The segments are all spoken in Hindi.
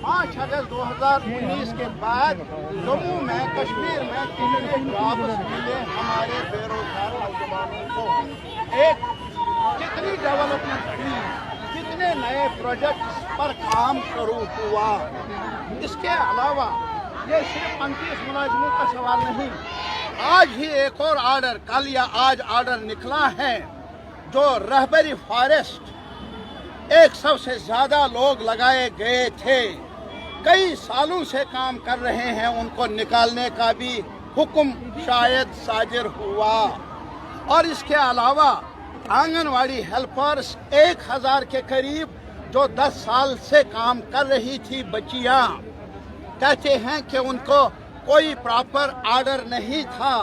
5 अगस्त 2019 के बाद जम्मू में कश्मीर में कितने जॉब्स मिले हमारे बेरोजगार नौजवानों को, एक कितनी डेवलपमेंट हुई, कितने नए प्रोजेक्ट्स पर काम शुरू हुआ। इसके अलावा ये सिर्फ 35 मुलाजिमों का सवाल नहीं, आज ही एक और ऑर्डर, कल या आज ऑर्डर निकला है जो रहबरी फॉरेस्ट 100 से ज्यादा लोग लगाए गए थे, कई सालों से काम कर रहे हैं, उनको निकालने का भी हुक्म शायद साजिर हुआ। और इसके अलावा आंगनवाड़ी हेल्पर्स 1000 के करीब जो 10 साल से काम कर रही थी बच्चियां, कहते हैं कि उनको कोई प्रॉपर ऑर्डर नहीं था।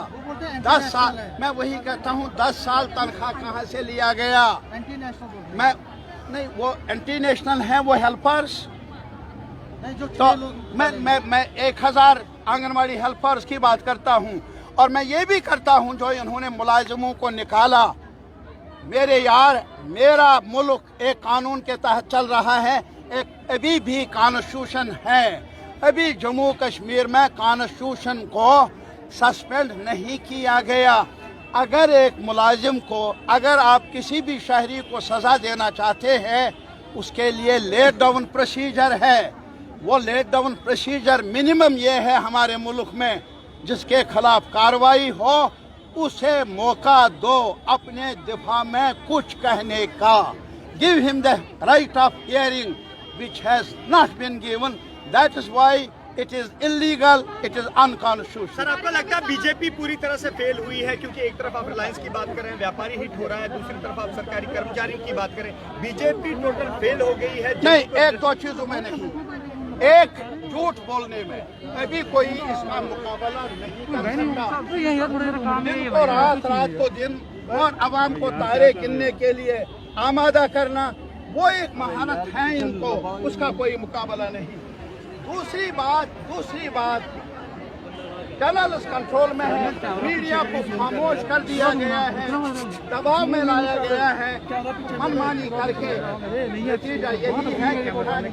10 साल, मैं वही कहता हूँ 10 साल तनख्वाह कहाँ से लिया गया। मैं नहीं, वो एंटी नेशनल है वो हेल्पर्स, तो मैं 1000 आंगनवाड़ी हेल्पर्स की बात करता हूँ। और मैं ये भी करता हूँ जो इन्होंने मुलाजिमों को निकाला। मेरे यार, मेरा मुल्क एक कानून के तहत चल रहा है, एक अभी भी कॉन्स्टिट्यूशन है, अभी जम्मू कश्मीर में कॉन्स्टिट्यूशन को सस्पेंड नहीं किया गया। अगर एक मुलाजिम को, अगर आप किसी भी शहरी को सजा देना चाहते हैं, उसके लिए लेट डाउन प्रोसीजर है। वो लेट डाउन प्रोसीजर मिनिमम ये है हमारे मुल्क में, जिसके खिलाफ कार्रवाई हो उसे मौका दो अपने दिफा में कुछ कहने का। Give him the right of hearing which has not been given, that is why it is illegal, it is unconstitutional. Sir, आपको लगता है बीजेपी पूरी तरह से फेल हुई है? क्योंकि एक तरफ आप रिलायंस की बात करें, व्यापारी हिट हो रहा है, दूसरी तरफ आप सरकारी कर्मचारियों की बात करें, बीजेपी टोटल फेल हो गई है। नहीं, एक दो चीजों में नहीं, एक झूठ बोलने में अभी कोई इसका मुकाबला नहीं कर सकता। दिन को रात, रात को दिन, और आवाम को तारे गिनने के लिए आमादा करना, वो एक महानत है इनको, उसका कोई मुकाबला नहीं। दूसरी बात चैनल्स कंट्रोल में है, मीडिया को खामोश कर दिया गया है, दबाव में लाया गया है, मनमानी करके। नतीजा यही है कि आवाम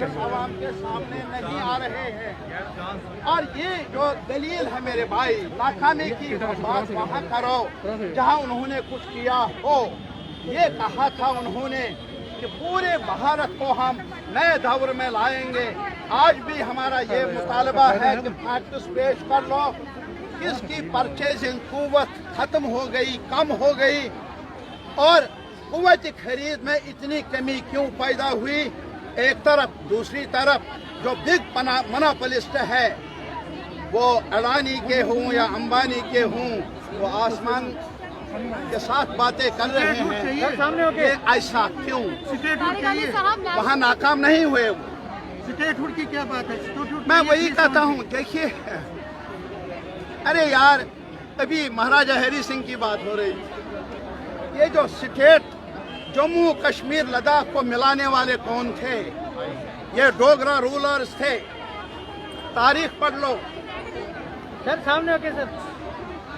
के सामने नहीं आ रहे हैं। और ये जो दलील है मेरे भाई, नाकामी की बात वहाँ करो जहाँ उन्होंने कुछ किया हो। ये कहा था उन्होंने कि पूरे भारत को हम नए दौर में लाएंगे। आज भी हमारा ये मुतालबा है कि फैक्ट्स पेश कर लो, किसकी परचेजिंग कुव्वत खत्म हो गई, कम हो गई, और कुव्वत खरीद में इतनी कमी क्यों पैदा हुई एक तरफ। दूसरी तरफ जो बिग मोनोपोलिस्ट है, वो अडानी के हों या अंबानी के हों, वो आसमान के साथ बातें कर रहे हैं। ये ऐसा क्यों? वहाँ नाकाम नहीं हुए वो। स्टेटहुड की क्या बात है? मैं वही कहता हूँ, देखिए, अरे यार, अभी महाराजा हरी सिंह की बात हो रही, ये जो स्टेट जम्मू कश्मीर लद्दाख को मिलाने वाले कौन थे? ये डोगरा रूलर्स थे। तारीख पढ़ लो सर, सामने होके सर।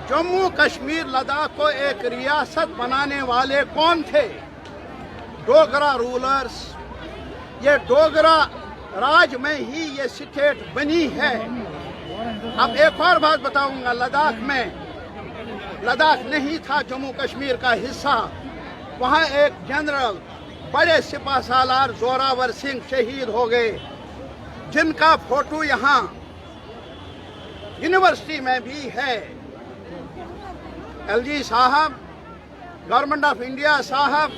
जम्मू कश्मीर लद्दाख को एक रियासत बनाने वाले कौन थे? डोगरा रूलर्स। ये डोगरा राज में ही ये स्टेट बनी है। अब एक और बात बताऊंगा, लद्दाख नहीं था जम्मू कश्मीर का हिस्सा। वहाँ एक जनरल, बड़े सिपह सालार जोरावर सिंह शहीद हो गए, जिनका फोटो यहाँ यूनिवर्सिटी में भी है। एलजी साहब, गवर्नमेंट ऑफ इंडिया साहब,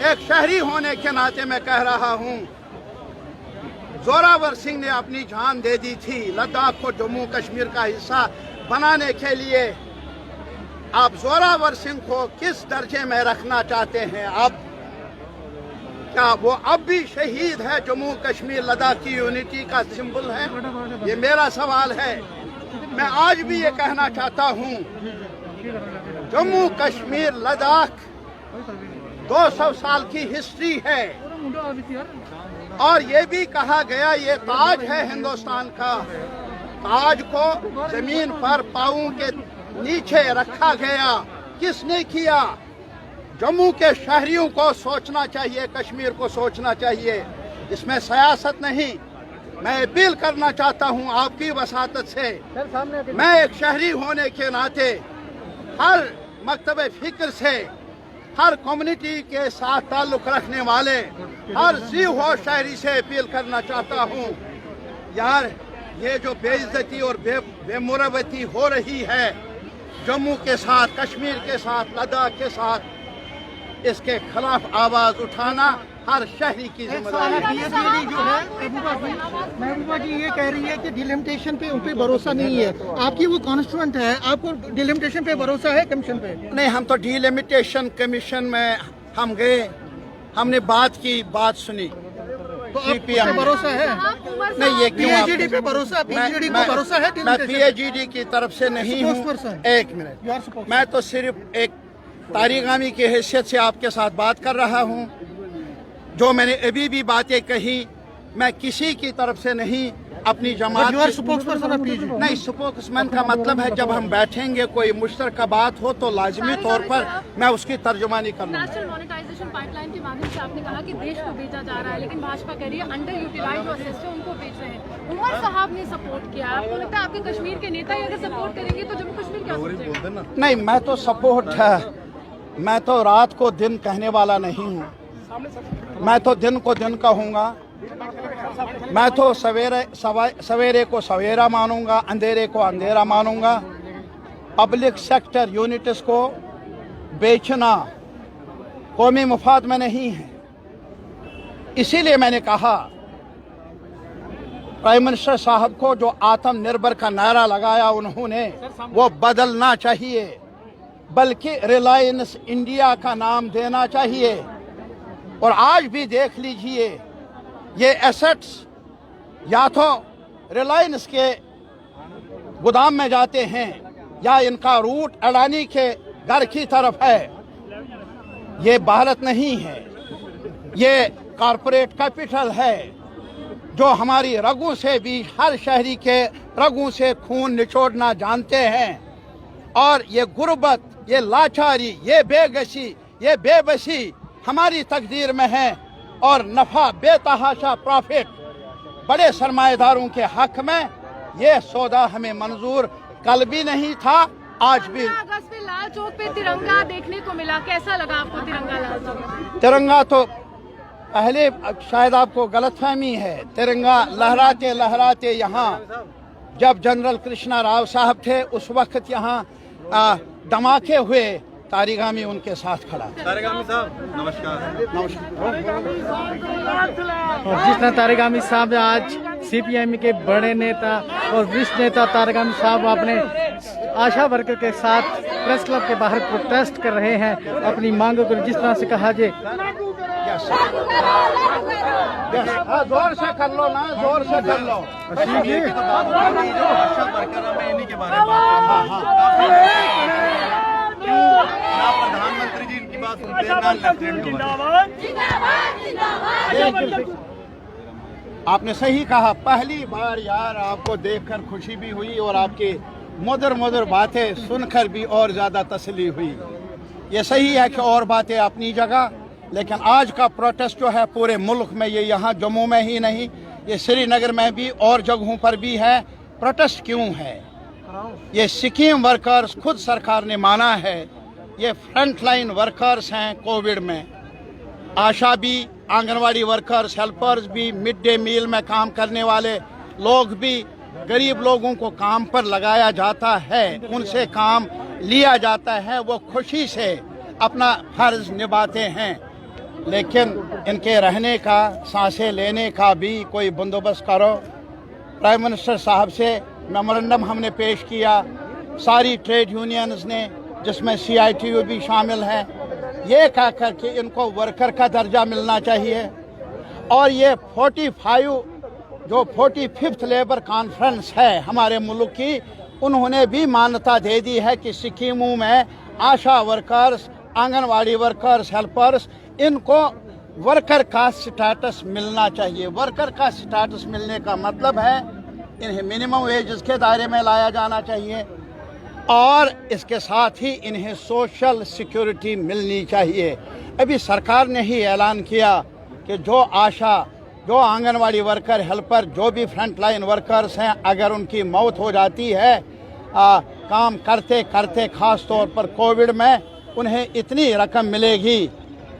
एक शहरी होने के नाते मैं कह रहा हूँ, जोरावर सिंह ने अपनी जान दे दी थी लद्दाख को जम्मू कश्मीर का हिस्सा बनाने के लिए। आप जोरावर सिंह को किस दर्जे में रखना चाहते हैं? अब क्या वो अब भी शहीद है? जम्मू कश्मीर लद्दाख की यूनिटी का सिंबल है? ये मेरा सवाल है। मैं आज भी ये कहना चाहता हूँ, जम्मू कश्मीर लद्दाख 200 साल की हिस्ट्री है। और ये भी कहा गया ये ताज है हिंदुस्तान का। ताज को जमीन पर पांवों के नीचे रखा गया। किसने किया? जम्मू के शहरियों को सोचना चाहिए, कश्मीर को सोचना चाहिए। इसमें सियासत नहीं, मैं अपील करना चाहता हूं आपकी वसातत से, मैं एक शहरी होने के नाते हर मकतब फिक्र से, हर कम्युनिटी के साथ ताल्लुक रखने वाले हर जी हो शहरी से अपील करना चाहता हूं, यार ये जो बेइज्जती और बेमुरवती हो रही है जम्मू के साथ, कश्मीर के साथ, लद्दाख के साथ, इसके खिलाफ आवाज उठाना हर शहरी की जिम्मेदारी है। PhD जो है महबूबा जी ये कह रही है कि डिलिमिटेशन पे उन पे भरोसा नहीं है। आपकी वो कॉन्स्टिट्यूएंट है, आपको डिलिमिटेशन पे भरोसा है कमीशन पे? नहीं, हम तो डिलिमिटेशन कमीशन में हम गए, हमने बात की, बात सुनी, तो आपको भरोसा है? नहीं, ये क्यों PhD पे भरोसा, PhD को भरोसा है? मैं PhD की तरफ से नहीं हूँ। एक मिनट, मैं तो सिर्फ एक तारीगामी की हैसियत से आपके साथ बात कर रहा हूँ। जो मैंने अभी भी बातें कही, मैं किसी की तरफ से नहीं, अपनी जमात नहीं, स्पोक्समैन का मतलब है जब हम बैठेंगे कोई मुश्तरका बात हो तो लाजमी तौर पर मैं उसकी तर्जुमानी करूँगा। नेशनल मॉनेटाइजेशन पाइपलाइन के माध्यम से आपने कहा कि देश को बेचा जा रहा है, लेकिन भाजपा कह रही है अंडर यूटिलाइज्ड जो असेट्स है उनको बेच रहे हैं। उमर साहब ने सपोर्ट किया, आपको लगता है आपके कश्मीर के नेता ही अगर सपोर्ट करेंगे तो जम्मू कश्मीर क्या सोचेगा? नहीं, मैं तो सपोर्ट है, मैं तो रात को दिन कहने वाला नहीं हूँ, मैं तो दिन को दिन कहूँगा, मैं तो सवेरे को सवेरा मानूंगा, अंधेरे को अंधेरा मानूंगा। पब्लिक सेक्टर यूनिट्स को बेचना कौमी मुफाद में नहीं है, इसीलिए मैंने कहा प्राइम मिनिस्टर साहब को जो आत्मनिर्भर का नारा लगाया उन्होंने वो बदलना चाहिए, बल्कि रिलायंस इंडिया का नाम देना चाहिए। और आज भी देख लीजिए, ये एसेट्स या तो रिलायंस के गोदाम में जाते हैं या इनका रूट अडानी के घर की तरफ है। ये भारत नहीं है, ये कॉरपोरेट कैपिटल है जो हमारी रगों से भी, हर शहरी के रगों से खून निचोड़ना जानते हैं। और ये गुर्बत, ये लाचारी, ये बेगसी, ये बेबसी हमारी तकदीर में है। और नफा, बेतहाशा प्रॉफिट बड़े सरमाएदारों के हक में, ये सौदा हमें मंजूर कल भी नहीं था, आज भी। अगस्त पे लाल चौक पे तिरंगा देखने को मिला, कैसा लगा आपको तिरंगा लाल चौक? तिरंगा तो पहले शायद आपको गलतफहमी है, तिरंगा लहराते लहराते यहाँ जब जनरल कृष्णा राव साहब थे उस वक्त यहाँ धमाके हुए, तारीगामी उनके साथ खड़ा। तारीगामी साहब नमस्कार। और जिस तरह तारीगामी साहब आज CPM के बड़े नेता और वरिष्ठ नेता तारीगामी साहब अपने आशा वर्कर के साथ प्रेस क्लब के बाहर प्रोटेस्ट कर रहे हैं अपनी मांगों को, जिस तरह से कहा जाए जोर से कर लो ना, जोर से कर लो। आशा वर्कर में इन्हीं के बारे में बात ना प्रधानमंत्री जी इनकी बात सुनते हैं, ना लेफ्टिनेंट गवर्नर। आपने सही कहा, पहली बार यार आपको देखकर खुशी भी हुई और आपकी मधुर मधुर बातें सुनकर भी और ज्यादा तसल्ली हुई। ये सही है कि और बातें अपनी जगह, लेकिन आज का प्रोटेस्ट जो है पूरे मुल्क में, ये यहाँ जम्मू में ही नहीं, ये श्रीनगर में भी और जगहों पर भी है। प्रोटेस्ट क्यों है? ये स्कीम वर्कर्स, खुद सरकार ने माना है, ये फ्रंटलाइन वर्कर्स हैं कोविड में। आशा भी, आंगनवाड़ी वर्कर्स, हेल्पर्स भी, मिड डे मील में काम करने वाले लोग भी, गरीब लोगों को काम पर लगाया जाता है, उनसे काम लिया जाता है, वो खुशी से अपना फर्ज निभाते हैं। लेकिन इनके रहने का, सांसें लेने का भी कोई बंदोबस्त करो। प्राइम मिनिस्टर साहब से मेमोरेंडम हमने पेश किया, सारी ट्रेड यूनियंस ने, जिसमें CITU भी शामिल है, ये कह कर के इनको वर्कर का दर्जा मिलना चाहिए। और ये 45th लेबर कॉन्फ्रेंस है हमारे मुल्क की, उन्होंने भी मान्यता दे दी है कि स्कीमों में आशा वर्कर्स, आंगनवाड़ी वर्कर्स, हेल्पर्स, इनको वर्कर का स्टेटस मिलना चाहिए। वर्कर का स्टेटस मिलने का मतलब है इन्हें मिनिमम वेजेस के दायरे में लाया जाना चाहिए और इसके साथ ही इन्हें सोशल सिक्योरिटी मिलनी चाहिए। अभी सरकार ने ही ऐलान किया कि जो आशा जो आंगनवाड़ी वर्कर, हेल्पर, जो भी फ्रंट लाइन वर्कर्स हैं, अगर उनकी मौत हो जाती है काम करते करते, ख़ास तौर पर कोविड में, उन्हें इतनी रकम मिलेगी।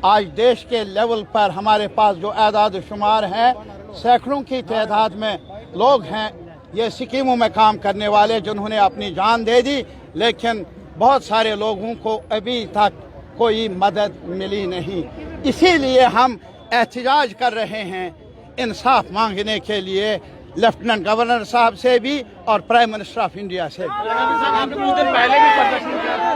आज देश के लेवल पर हमारे पास जो आदाद शुमार हैं, सैकड़ों की तादाद में लोग हैं ये स्कीमों में काम करने वाले, जिन्होंने अपनी जान दे दी, लेकिन बहुत सारे लोगों को अभी तक कोई मदद मिली नहीं। इसीलिए हम एहतजाज कर रहे हैं इंसाफ मांगने के लिए, लेफ्टिनेंट गवर्नर साहब से भी और प्राइम मिनिस्टर ऑफ इंडिया से भी। आपने कुछ दिन पहले भी प्रदर्शन किया था।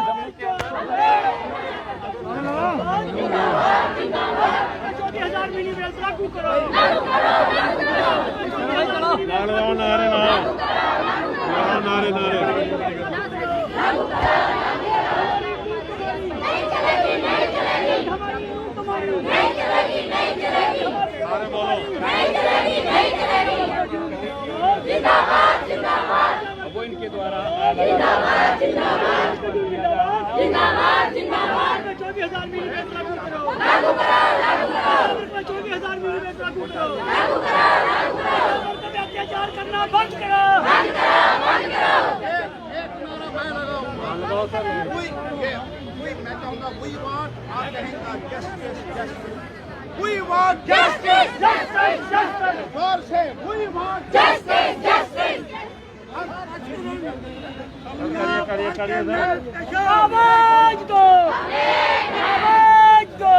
वो इनके द्वारा जिंदाबाद जिंदाबाद जिंदाबाद जिंदाबाद 24,000 मिलीमीटर लागू करो 24,000 मिलीमीटर लागू करो अत्याचार करना बंद करो We want justice, justice, justice. जोर से, we want justice, justice. आवाज दो, आवाज दो।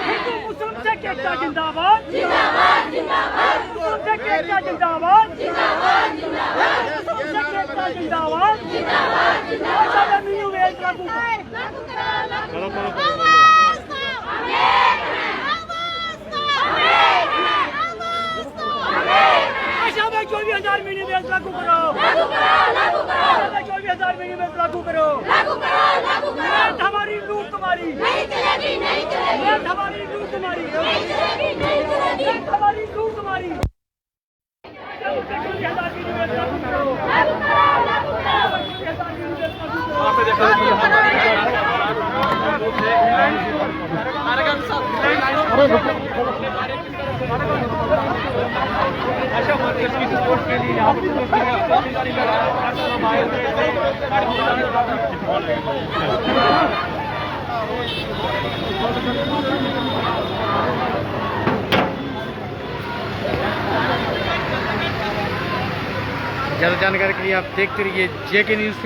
हिंदू मुस्लिम से एकता जिंदाबाद, जिंदाबाद, जिंदाबाद। मुस्लिम से एकता जिंदाबाद, जिंदाबाद, जिंदाबाद। मुस्लिम से एकता जिंदाबाद, जिंदाबाद, जिंदाबाद। आशा मीनू वेल लागू करो। आशा में 24,000 मिलीमीटर लागू करो, लागू करो, लागू करो। आशा में 24,000 मिलीमीटर लागू करो, लागू करो, लागू करो। हमारी लूट तुम्हारी नहीं चलेगी, नहीं चलेगी। हमारी लूट तुम्हारी नहीं चलेगी, नहीं चलेगी। हमारी लूट तुम्हारी 24,000 मिलीमीटर लागू करो, लागू करो, लागू करो। 24,000 मिलीमीटर लागू करो। वहाँ पे देखो आशा वर्कर्स की सपोर्ट के लिए यहाँ ज़्यादा जानकारी के लिए आप देखते रहिए JK न्यूज़।